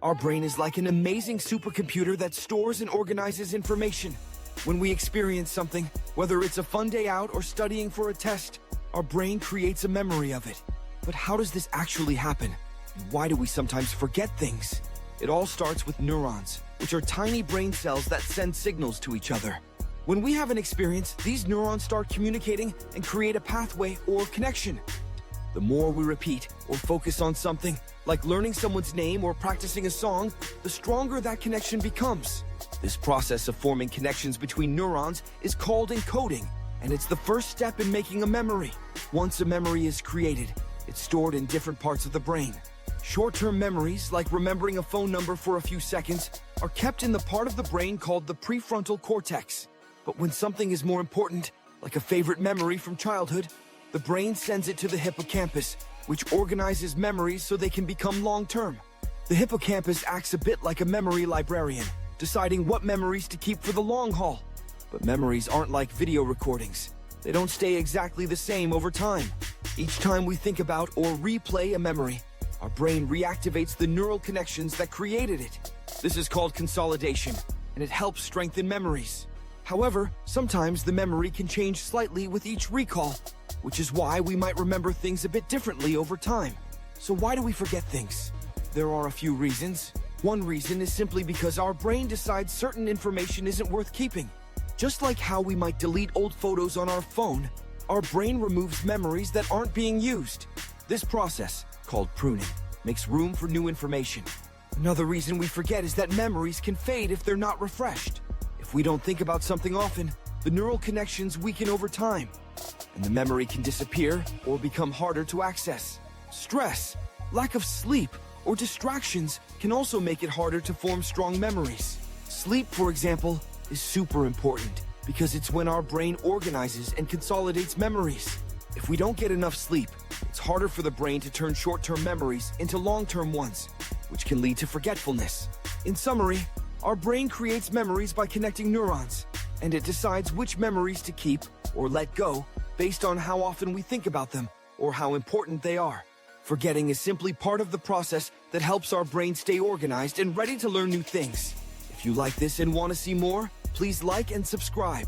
Our brain is like an amazing supercomputer that stores and organizes information. When we experience something, whether it's a fun day out or studying for a test, our brain creates a memory of it. But how does this actually happen? Why do we sometimes forget things? It all starts with neurons, which are tiny brain cells that send signals to each other. When we have an experience, these neurons start communicating and create a pathway or connection. The more we repeat or focus on something, like learning someone's name or practicing a song, the stronger that connection becomes. This process of forming connections between neurons is called encoding, and it's the first step in making a memory. Once a memory is created, it's stored in different parts of the brain. Short-term memories, like remembering a phone number for a few seconds, are kept in the part of the brain called the prefrontal cortex. But when something is more important, like a favorite memory from childhood, the brain sends it to the hippocampus, which organizes memories so they can become long-term. The hippocampus acts a bit like a memory librarian, deciding what memories to keep for the long haul. But memories aren't like video recordings. They don't stay exactly the same over time. Each time we think about or replay a memory, our brain reactivates the neural connections that created it. This is called consolidation, and it helps strengthen memories. However, sometimes the memory can change slightly with each recall, which is why we might remember things a bit differently over time. So why do we forget things? There are a few reasons. One reason is simply because our brain decides certain information isn't worth keeping. Just like how we might delete old photos on our phone, our brain removes memories that aren't being used. This process, called pruning, makes room for new information. Another reason we forget is that memories can fade if they're not refreshed. If we don't think about something often, the neural connections weaken over time, and the memory can disappear or become harder to access. Stress, lack of sleep, or distractions can also make it harder to form strong memories. Sleep, for example, is super important because it's when our brain organizes and consolidates memories. If we don't get enough sleep, it's harder for the brain to turn short-term memories into long-term ones, which can lead to forgetfulness. In summary, our brain creates memories by connecting neurons, and it decides which memories to keep or let go based on how often we think about them or how important they are. Forgetting is simply part of the process that helps our brain stay organized and ready to learn new things. If you like this and want to see more, please like and subscribe.